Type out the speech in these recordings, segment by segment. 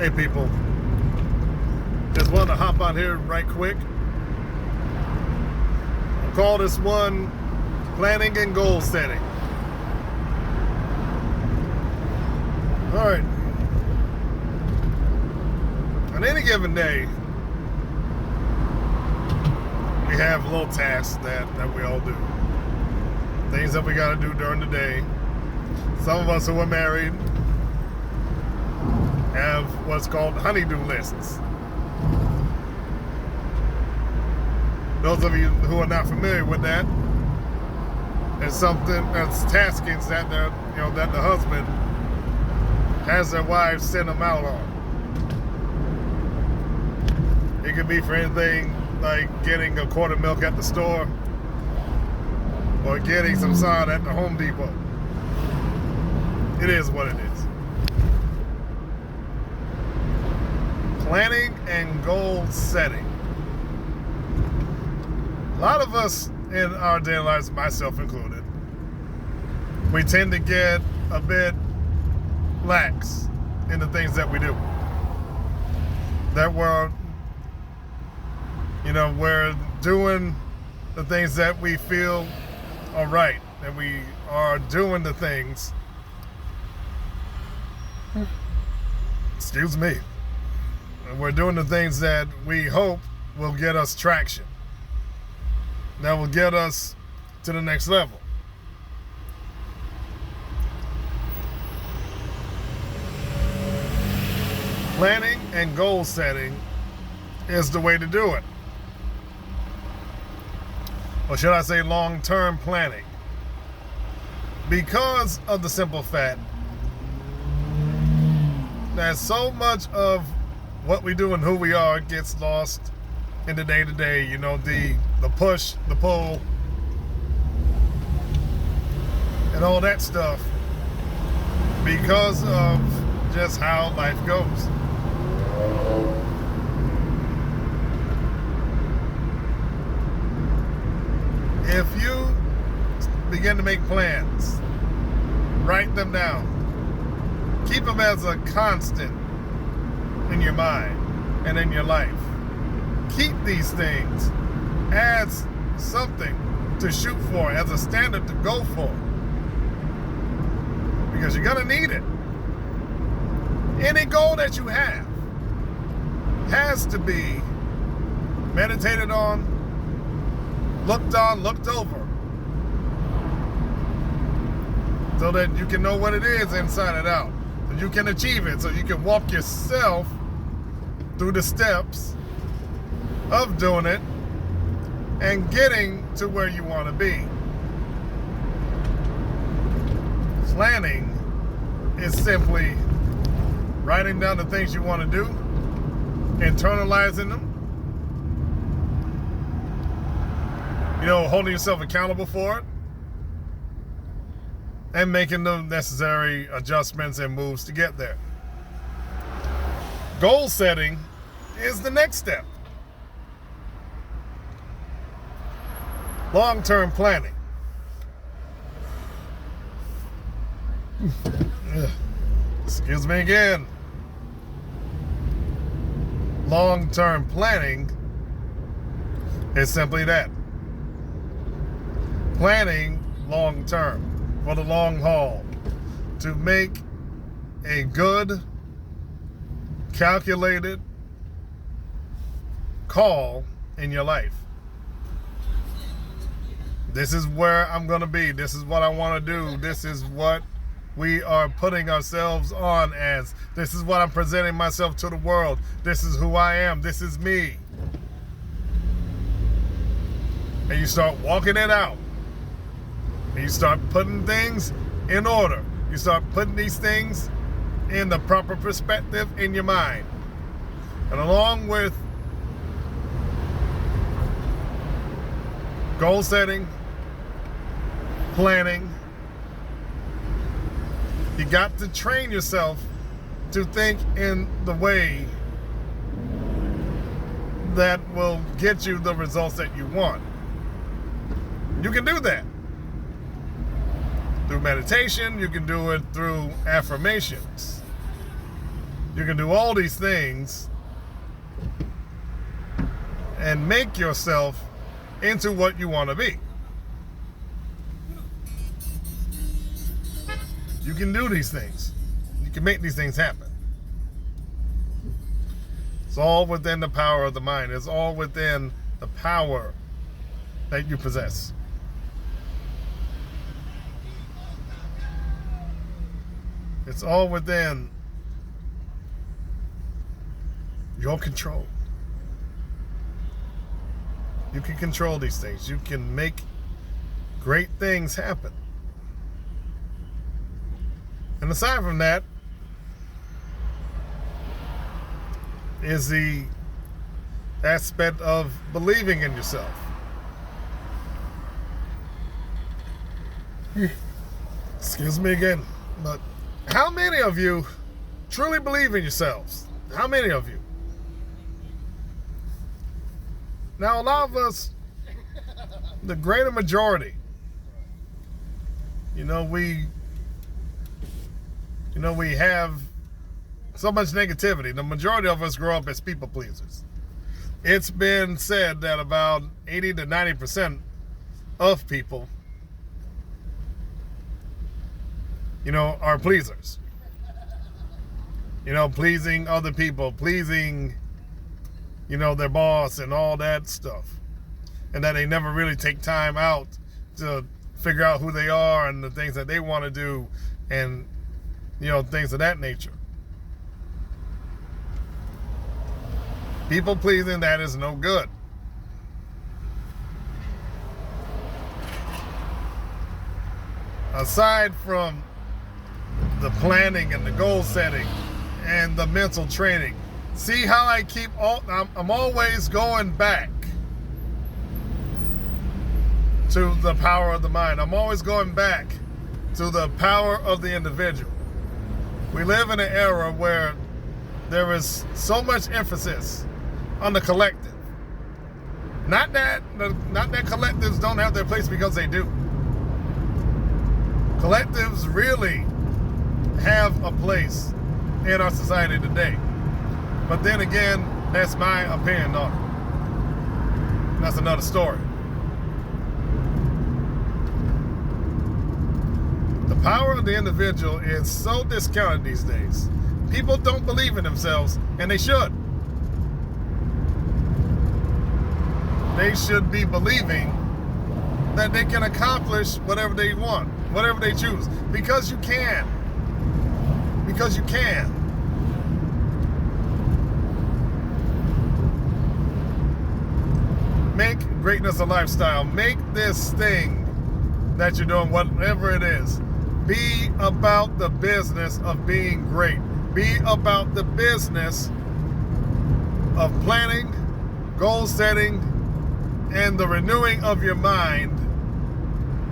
Hey people, just wanted to hop on here right quick. I'll call this one planning and goal setting. Alright. On any given day, we have little tasks that we all do. Things that we gotta do during the day. Some of us who are married have what's called honey-do lists. Those of you who are not familiar with that, it's something that's taskings that that the husband has their wives send them out on. It could be for anything like getting a quart of milk at the store or getting some sod at the Home Depot. It is what it is. Planning and goal setting. A lot of us in our daily lives, myself included, we tend to get a bit lax in the things that we do. That we're doing the things that we feel are right, that we are doing the things, excuse me, and we're doing the things that we hope will get us traction, that will get us to the next level. Planning and goal setting is the way to do it. Or should I say long-term planning? Because of the simple fact that so much of what we do and who we are gets lost in the day-to-day, the push, the pull, and all that stuff because of just how life goes. If you begin to make plans, write them down, keep them as a constant in your mind and in your life. Keep these things as something to shoot for, as a standard to go for, because you're gonna need it. Any goal that you have has to be meditated on, looked over, so that you can know what it is inside and out, so you can achieve it, so you can walk yourself through the steps of doing it and getting to where you want to be. Planning is simply writing down the things you want to do, internalizing them, holding yourself accountable for it, and making the necessary adjustments and moves to get there. Goal setting is the next step. Long-term planning. Excuse me again. Long-term planning is simply that. Planning long-term, for the long haul, to make a good, calculated call in your life. This is where I'm going to be. This is what I want to do. This is what we are putting ourselves on as. This is what I'm presenting myself to the world. This is who I am. This is me. And you start walking it out. And you start putting things in order. You start putting these things in the proper perspective in your mind. And along with goal setting, planning, you got to train yourself to think in the way that will get you the results that you want. You can do that through meditation. You can do it through affirmations. You can do all these things and make yourself into what you want to be. You can do these things. You can make these things happen. It's all within the power of the mind. It's all within the power that you possess. It's all within your control. You can control these things. You can make great things happen. And aside from that is the aspect of believing in yourself. Excuse me again, but how many of you truly believe in yourselves? How many of you? Now, a lot of us, the greater majority, we have so much negativity. The majority of us grow up as people pleasers. It's been said that about 80 to 90% of people, are pleasers. Pleasing other people, pleasing, their boss and all that stuff. And that they never really take time out to figure out who they are and the things that they want to do and, things of that nature. People pleasing, that is no good. Aside from the planning and the goal setting and the mental training, see how I I'm always going back to the power of the mind. I'm always going back to the power of the individual. We live in an era where there is so much emphasis on the collective. Not that collectives don't have their place, because they do. Collectives really have a place in our society today. But then again, that's my opinion on it. That's another story. The power of the individual is so discounted these days. People don't believe in themselves, and they should. They should be believing that they can accomplish whatever they want, whatever they choose, because you can. Because you can. Make greatness a lifestyle. Make this thing that you're doing, whatever it is, be about the business of being great. Be about the business of planning, goal setting, and the renewing of your mind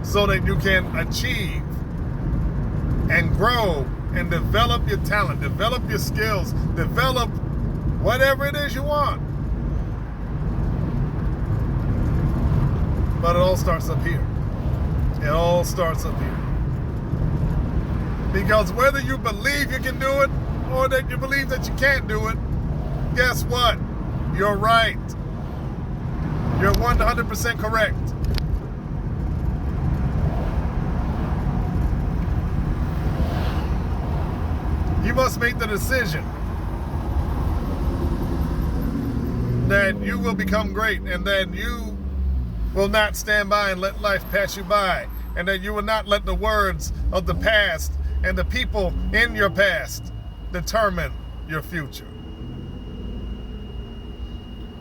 so that you can achieve and grow and develop your talent, develop your skills, develop whatever it is you want. But it all starts up here. It all starts up here. Because whether you believe you can do it or that you believe that you can't do it, guess what? You're right. You're 100% correct. You must make the decision that you will become great, and that you will not stand by and let life pass you by, and that you will not let the words of the past and the people in your past determine your future.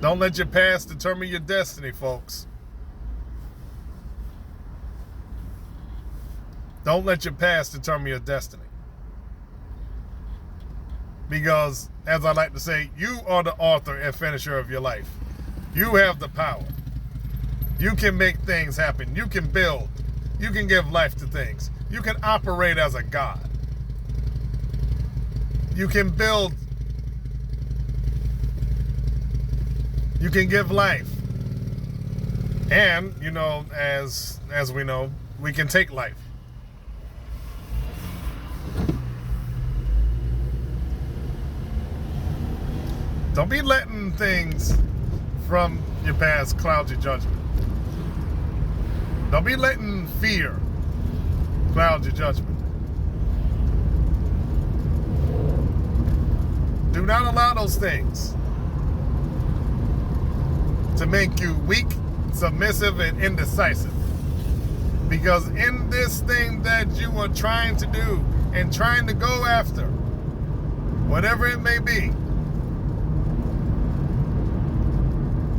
Don't let your past determine your destiny, folks. Don't let your past determine your destiny. Because, as I like to say, you are the author and finisher of your life. You have the power. You can make things happen. You can build. You can give life to things. You can operate as a god. You can build. You can give life. And, as we know, we can take life. Don't be letting things from your past cloud your judgment. Don't be letting fear cloud your judgment. Do not allow those things to make you weak, submissive, and indecisive. Because in this thing that you are trying to do and trying to go after, whatever it may be,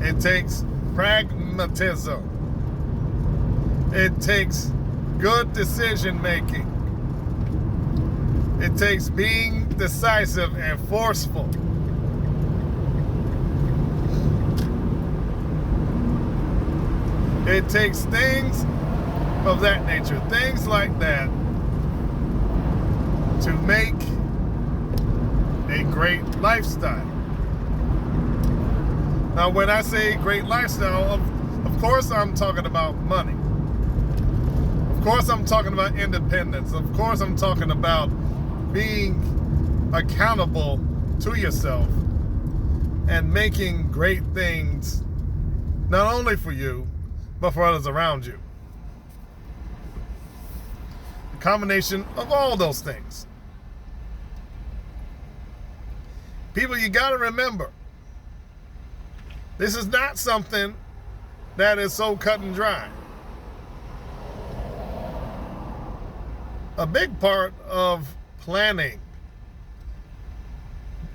it takes pragmatism. It takes good decision making. It takes being decisive and forceful. It takes things of that nature, things like that, to make a great lifestyle. Now, when I say great lifestyle, of course I'm talking about money. Of course I'm talking about independence. Of course I'm talking about being accountable to yourself and making great things not only for you, but for others around you. A combination of all those things. People, you got to remember, this is not something that is so cut and dry. A big part of planning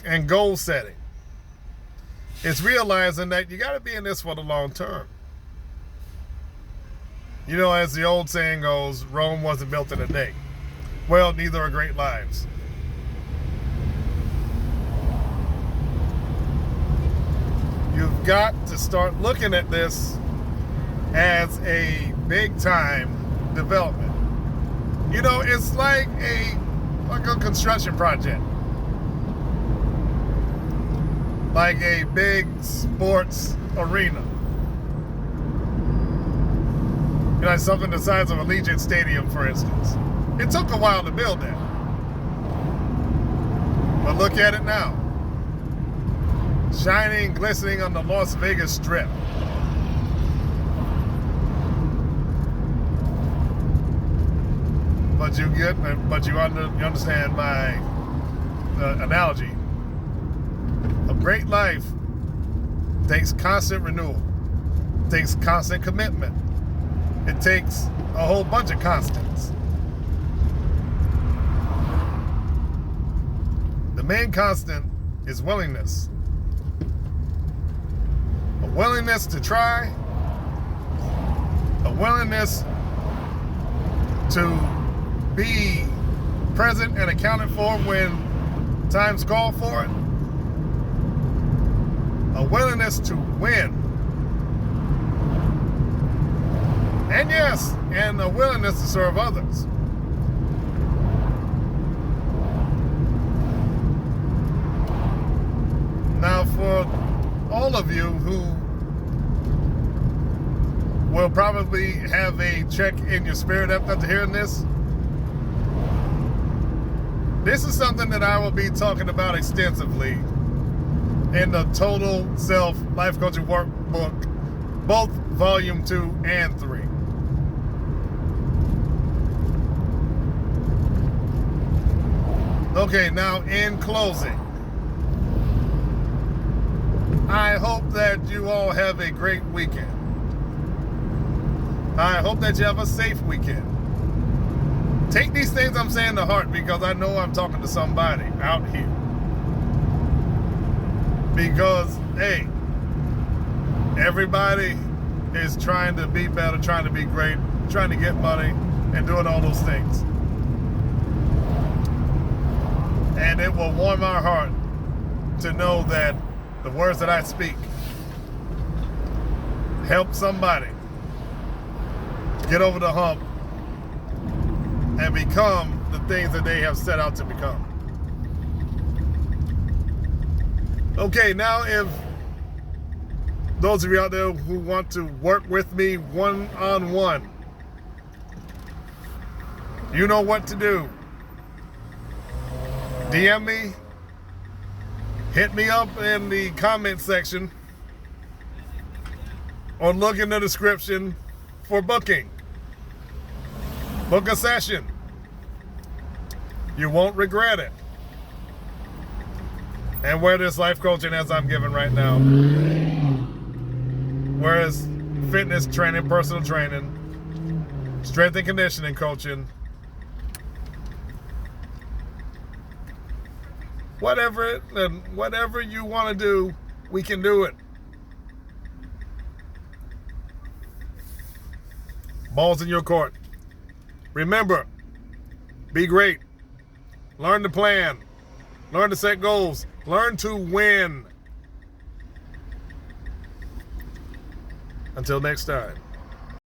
and goal setting is realizing that you got to be in this for the long term. You know, as the old saying goes, Rome wasn't built in a day. Well, neither are great lives. You've got to start looking at this as a big time development. You know, it's like a construction project. Like a big sports arena. You know, something the size of Allegiant Stadium, for instance. It took a while to build that. But look at it now. Shining, glistening on the Las Vegas Strip. But you understand my analogy. A great life takes constant renewal. Takes constant commitment. It takes a whole bunch of constants. The main constant is willingness. A willingness to try. A willingness to be present and accounted for when times call for it. A willingness to win. And yes, and a willingness to serve others. Now, for all of you who will probably have a check in your spirit after hearing this, this is something that I will be talking about extensively in the Total Self Life Coaching Workbook, both Volume 2 and 3. Okay, now in closing, I hope that you all have a great weekend. I hope that you have a safe weekend. Take these things I'm saying to heart, because I know I'm talking to somebody out here. Because, hey, everybody is trying to be better, trying to be great, trying to get money, and doing all those things. And it will warm our heart to know that the words that I speak help somebody get over the hump and become the things that they have set out to become. Okay, now if those of you out there who want to work with me one-on-one, you know what to do. DM me, hit me up in the comment section or look in the description for booking. Book a session. You won't regret it. And wear this life coaching as I'm giving right now. Whereas fitness training, personal training, strength and conditioning coaching, whatever you want to do, we can do it. Ball's in your court. Remember, be great. Learn to plan. Learn to set goals. Learn to win. Until next time.